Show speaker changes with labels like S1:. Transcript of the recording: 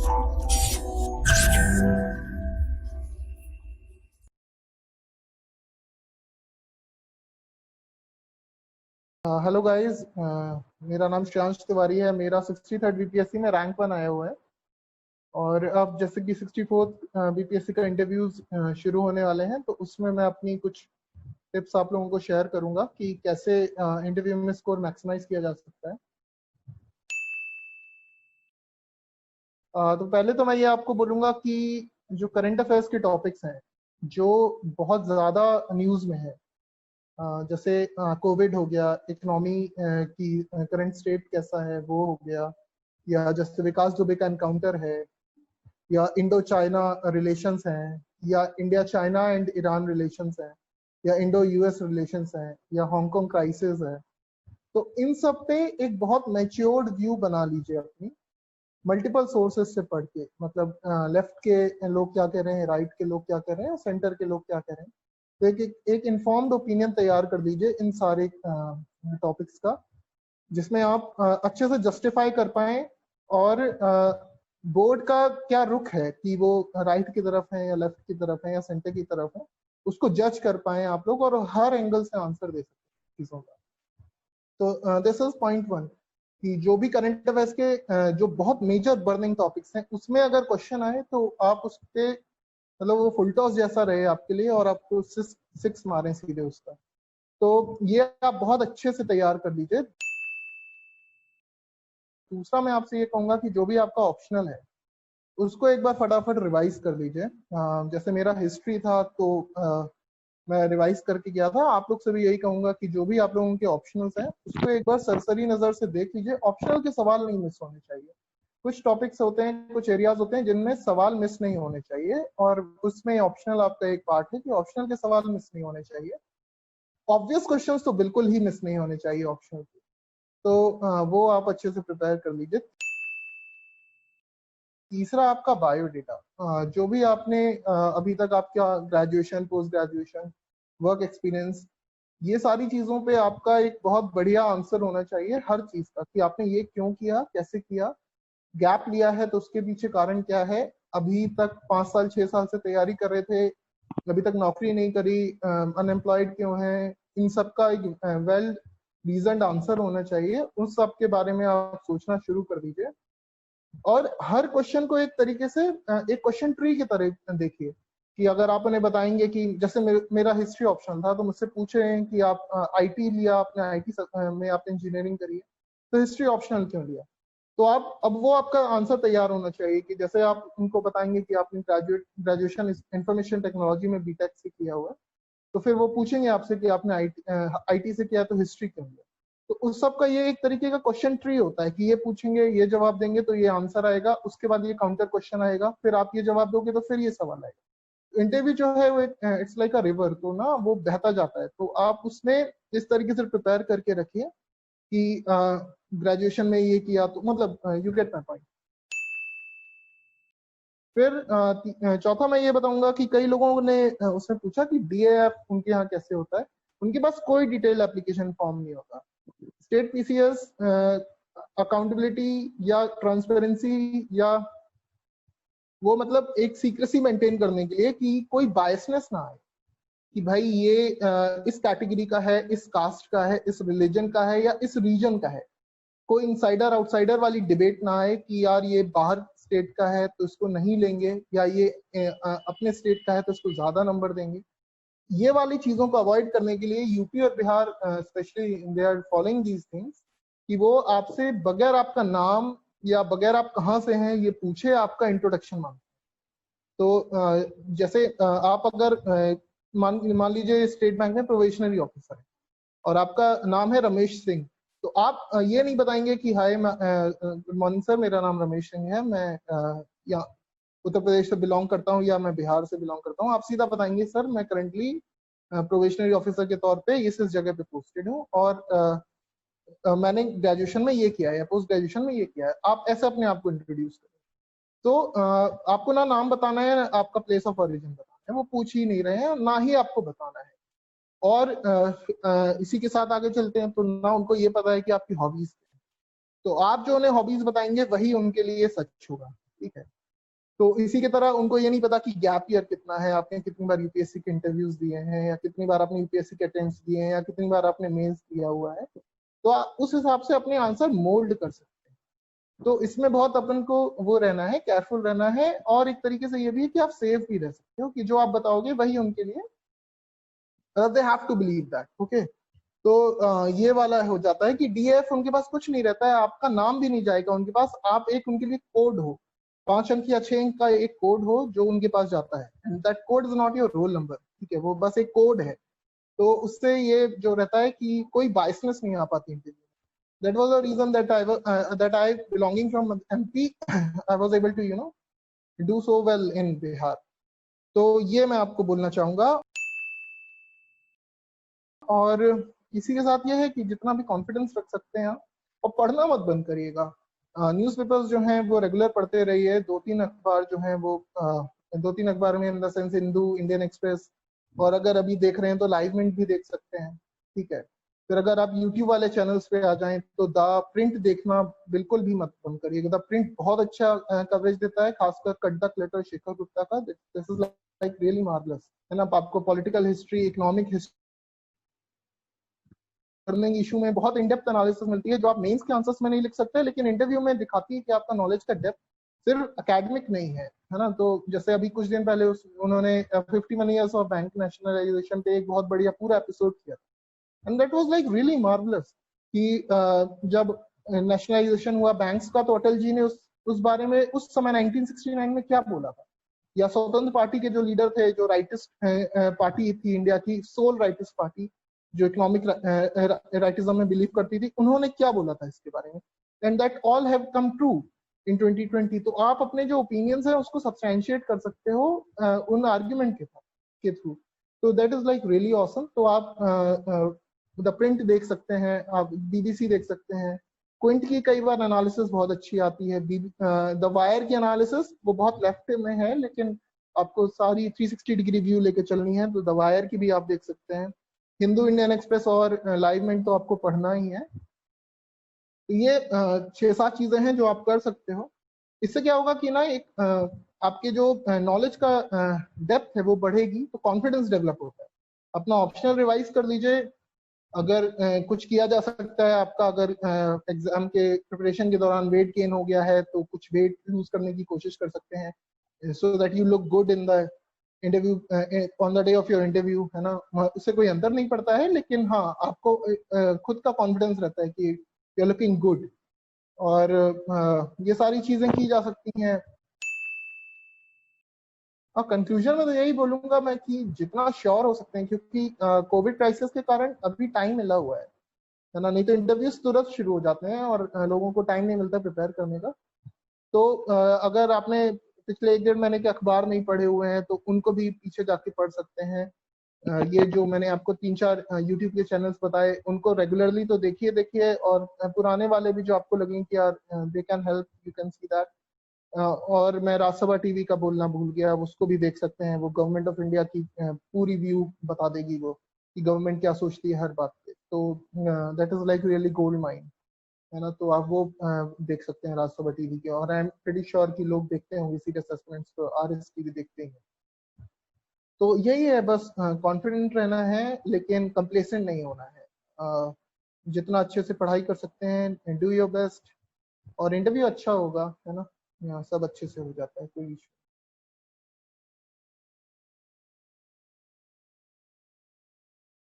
S1: Hello guys, मेरा नाम श्रेयांश तिवारी है। मेरा 63rd बीपीएससी में रैंक 1 आया हुआ है और अब जैसे कि 64th बीपीएससी का इंटरव्यूज शुरू होने वाले हैं, तो उसमें मैं अपनी कुछ टिप्स आप लोगों को शेयर करूंगा कि कैसे इंटरव्यू में स्कोर मैक्सिमाइज किया जा सकता है। तो पहले तो मैं ये आपको बोलूंगा कि जो करंट अफेयर्स के टॉपिक्स हैं जो बहुत ज़्यादा न्यूज़ में है, जैसे कोविड हो गया, इकोनॉमी की करंट स्टेट कैसा है वो हो गया, या जैसे विकास दुबे का एनकाउंटर है, या इंडो चाइना रिलेशंस हैं, या India China and Iran relations हैं, या इंडो यूएस रिलेशंस हैं, या हांगकांग क्राइसिस है। तो इन सब पे एक बहुत मैच्योर्ड व्यू बना लीजिए अपनी, मल्टीपल सोर्सेस से पढ़ के, मतलब लेफ्ट के लोग क्या कह रहे हैं, राइट के लोग क्या कह रहे हैं, सेंटर के लोग क्या कह रहे हैं। तो एक इन्फॉर्म्ड ओपिनियन तैयार कर लीजिए इन सारे टॉपिक्स का, जिसमें आप अच्छे से जस्टिफाई कर पाए और बोर्ड का क्या रुख है कि वो राइट की तरफ है या लेफ्ट की तरफ है या सेंटर की तरफ है, उसको जज कर पाए आप लोग और हर एंगल से आंसर दे सकते चीजों का। तो दिस इज पॉइंट 1 कि जो भी करंट अफेयर्स के जो बहुत मेजर बर्निंग टॉपिक्स हैं उसमें अगर क्वेश्चन आए तो आप उस पे, मतलब वो फुल टॉस जैसा रहे आपके लिए और आपको सिक्स मारें सीधे उसका। तो ये आप बहुत अच्छे से तैयार कर लीजिए। दूसरा मैं आपसे ये कहूंगा कि जो भी आपका ऑप्शनल है उसको एक बार फटाफट रिवाइज कर लीजिए। जैसे मेरा हिस्ट्री था तो मैं रिवाइज करके गया था। आप लोग से भी यही कहूंगा कि जो भी आप लोगों के ऑप्शनल्स हैं उसको एक बार सरसरी नजर से देख लीजिए। ऑप्शनल के सवाल नहीं मिस होने चाहिए। कुछ टॉपिक्स होते हैं, कुछ एरियाज होते हैं जिनमें सवाल मिस नहीं होने चाहिए, और उसमें ऑप्शनल आपका एक पार्ट है कि ऑप्शनल के सवाल मिस नहीं होने चाहिए। ऑब्वियस क्वेश्चंस तो बिल्कुल ही मिस नहीं होने चाहिए ऑप्शनल के। तो वो आप अच्छे से प्रिपेयर कर लीजिए। तीसरा आपका बायोडेटा, जो भी आपने अभी तक आपका graduation, post graduation, work experience, ये सारी चीजों पे आपका एक बहुत बढ़िया आंसर होना चाहिए हर चीज का, कि आपने ये क्यों किया, कैसे किया, गैप लिया है तो उसके पीछे कारण क्या है, अभी तक 5 साल 6 साल से तैयारी कर रहे थे, अभी तक नौकरी नहीं करी, अनएम्प्लॉयड क्यों है, इन सब का एक वेल रीजन्ड आंसर होना चाहिए। उन सब के बारे में आप सोचना शुरू कर दीजिए और हर क्वेश्चन को एक तरीके से एक क्वेश्चन ट्री की तरह देखिए, कि अगर आप उन्हें बताएंगे कि जैसे मेरा हिस्ट्री ऑप्शन था तो मुझसे पूछ रहे हैं कि आप आईटी लिया, आपने आईटी में आपने इंजीनियरिंग करी है, तो हिस्ट्री ऑप्शनल क्यों लिया। तो आप अब वो आपका आंसर तैयार होना चाहिए कि जैसे आप उनको बताएंगे कि आपने ग्रेजुएशन इंफॉर्मेशन टेक्नोलॉजी में बीटेक से किया हुआ है, तो फिर वो पूछेंगे आपसे कि आपने आईटी से किया, तो हिस्ट्री क्यों लिया। तो उस सब का ये एक तरीके का क्वेश्चन ट्री होता है कि ये पूछेंगे, ये जवाब देंगे तो ये आंसर आएगा, उसके बाद ये काउंटर क्वेश्चन आएगा, फिर आप ये जवाब दोगे तो फिर ये सवाल आएगा। इंटरव्यू जो है वो इट्स लाइक अ रिवर, तो ना वो बहता जाता है। तो आप उसमें इस तरीके से प्रिपेयर करके रखिए कि ग्रेजुएशन में ये किया, तो मतलब यू गेट माई पॉइंट। फिर चौथा मैं ये बताऊंगा कि कई लोगों ने उसमें पूछा कि डीएएफ उनके यहाँ कैसे होता है। उनके पास कोई डिटेल एप्लीकेशन फॉर्म नहीं होता। स्टेट पीसीएस अकाउंटेबिलिटी या ट्रांसपेरेंसी या वो मतलब एक सीक्रेसी मेंटेन करने के लिए कि कोई बायसनेस ना आए कि भाई ये इस कैटेगरी का है, इस कास्ट का है, इस रिलीजन का है या इस रीजन का है। कोई इनसाइडर आउटसाइडर वाली डिबेट ना आए कि यार ये बाहर स्टेट का है तो इसको नहीं लेंगे, या ये अपने स्टेट का है तो इसको ज्यादा नंबर देंगे। ये वाली चीजों को अवॉइड करने के लिए यूपी और Bihar specially they are following these things, कि वो आपसे बगैर आपका नाम या बगैर आप कहाँ से हैं ये पूछे आपका इंट्रोडक्शन मांगे। तो जैसे आप अगर मान लीजिए स्टेट बैंक में प्रोबेशनरी ऑफिसर है और आपका नाम है रमेश सिंह, तो आप ये नहीं बताएंगे कि हाय गुड मॉर्निंग सर, मेरा नाम रमेश सिंह है, मैं या उत्तर प्रदेश से बिलोंग करता हूँ या मैं बिहार से बिलोंग करता हूँ। आप सीधा बताएंगे सर मैं करेंटली प्रोबेशनरी ऑफिसर के तौर पे इस जगह पे पोस्टेड हूँ और मैंने ग्रेजुएशन में ये किया है या पोस्ट ग्रेजुएशन में ये किया है। आप ऐसे अपने आप को इंट्रोड्यूस करें। तो आपको ना नाम बताना है, आपका प्लेस ऑफ ओरिजिन बताना है, वो पूछ ही नहीं रहे हैं, ना ही आपको बताना है। और इसी के साथ आगे चलते हैं तो ना उनको ये पता है कि आपकी हॉबीज, तो आप जो उन्हें हॉबीज बताएंगे वही उनके लिए सच होगा, ठीक है। तो इसी की तरह उनको ये नहीं पता कि गैप ईयर कितना है, आपने कितनी बार यूपीएससी के इंटरव्यूज दिए हैं, या कितनी बार आपने यूपीएससी के अटेम्प्ट्स दिए हैं, या कितनी बार आपने मेंस दिया हुआ है। तो आप उस हिसाब से अपने आंसर मोल्ड कर सकते हैं। तो इसमें बहुत अपन को वो रहना है, केयरफुल रहना है। और एक तरीके से ये भी है कि आप सेफ भी रह सकते हो, कि जो आप बताओगे वही उनके लिए, they have to believe that. Okay, तो ये वाला हो जाता है कि डीएफ उनके पास कुछ नहीं रहता है, आपका नाम भी नहीं जाएगा उनके पास, आप एक उनके लिए कोड हो, 5 अंक या 6 अंक का एक कोड हो जो उनके पास जाता है, and that code is not your roll number. ठीक है, वो बस एक कोड है। तो उससे ये जो रहता है कि कोई बायसनेस नहीं आ पाती interview. That was the reason that I belonging from MP I was able to do so well in Bihar. तो ये मैं आपको बोलना चाहूंगा। और इसी के साथ ये है कि जितना भी कॉन्फिडेंस रख सकते हैं आप, और पढ़ना मत बंद करिएगा। न्यूज़पेपर्स जो हैं वो रेगुलर पढ़ते रहिए। 2-3 अखबार जो हैं वो 2-3 अखबार में in the sense Hindu, Indian express, और अगर अभी देख रहे हैं तो लाइव मिंट भी देख सकते हैं। ठीक है, फिर अगर आप यूट्यूब वाले चैनल्स पे आ जाएं तो द प्रिंट देखना बिल्कुल भी मत बंद करिएगा। द प्रिंट बहुत अच्छा कवरेज देता है, खासकर कड्डा क्लेटर शेखर गुप्ता का। This is like really marvellous, है ना। आपको political history, economic history, learning issue में बहुत इनडेप्थ एनालिसिस मिलती है, जो आप मेंस के आंसर्स में नहीं लिख सकते, लेकिन इंटरव्यू में दिखाती है कि आपका नॉलेज का डेप्थ सिर्फ एकेडमिक नहीं है ना। तो जैसे अभी कुछ दिन पहले उन्होंने 51 ईयर्स ऑफ बैंक नेशनलाइजेशन पे एक बहुत बढ़िया पूरा एपिसोड किया, and that was like really marvellous कि जब नेशनलाइजेशन हुआ बैंक्स का, तो अटल जी ने उस बारे में उस समय 1969 में क्या बोला था। या स्वतंत्र पार्टी के जो लीडर थे, जो राइटिस्ट पार्टी थी इंडिया की, सोल राइटिस्ट पार्टी, जो इकोनॉमिक राइटिज्म में बिलीव करती थी, उन्होंने क्या बोला था इसके बारे में। And that all have come true in 2020। तो आप अपने जो ओपिनियंस है उसको सब्सटैंशिएट कर सकते हो उन आर्ग्यूमेंट के थ्रू। तो that is like really awesome. तो आप द प्रिंट देख सकते हैं, आप बीबीसी देख सकते हैं। क्विंट की कई बार एनालिसिस बहुत अच्छी आती है। द वायर की एनालिसिस वो बहुत लेफ्ट में है, लेकिन आपको सारी 360 डिग्री व्यू लेके चलनी है, तो द वायर की भी आप देख सकते हैं। हिंदू, इंडियन एक्सप्रेस और लाइव मिंट तो आपको पढ़ना ही है। तो ये 6-7 चीजें हैं जो आप कर सकते हो। इससे क्या होगा कि ना, एक आपके जो नॉलेज का डेप्थ है वो बढ़ेगी, तो कॉन्फिडेंस डेवलप होता है। अपना ऑप्शनल रिवाइज कर लीजिए। अगर कुछ किया जा सकता है आपका, अगर एग्जाम के प्रिपरेशन के दौरान वेट गेन हो गया है तो कुछ वेट लूज करने की कोशिश कर सकते हैं, so that you look good in the interview, on the day of your interview, है ना। उससे कोई अंतर नहीं पड़ता है, लेकिन हाँ, आपको खुद का कॉन्फिडेंस रहता है कि यू आर लुकिंग गुड। और ये सारी चीजें की जा सकती हैं। और कंक्लूजन में तो यही बोलूंगा मैं कि जितना श्योर हो सकते हैं, क्योंकि कोविड क्राइसिस के कारण अभी टाइम मिला हुआ है ना। नहीं तो इंटरव्यूज तुरंत शुरू हो जाते हैं और लोगों को टाइम नहीं मिलता प्रिपेयर करने का। तो अगर आपने पिछले 1-1.5 महीने के अखबार नहीं पढ़े हुए हैं तो उनको भी पीछे जाके पढ़ सकते हैं। ये जो मैंने आपको 3-4 यूट्यूब के चैनल्स बताए, उनको रेगुलरली तो देखिए देखिए, और पुराने वाले भी जो आपको लगेंगे कि यार they can help, you can see that. और मैं राज्यसभा टीवी का बोलना भूल गया, उसको भी देख सकते हैं। वो गवर्नमेंट ऑफ इंडिया की पूरी व्यू बता देगी वो, कि गवर्नमेंट क्या सोचती है हर बात पे। तो that is like really gold mine, है ना। तो आप वो देख सकते हैं राज्यसभा टीवी के। और आई एम प्रीटी श्योर कि लोग देखते होंगे सीट असेसमेंट्स, तो आरएस टीवी देखते हैं। तो यही है, बस कॉन्फिडेंट रहना है, लेकिन कंप्लेसेंट नहीं होना है। जितना अच्छे से पढ़ाई कर सकते हैं, डू योर बेस्ट, और इंटरव्यू अच्छा होगा, है ना। सब अच्छे से हो जाता है, कोई इशू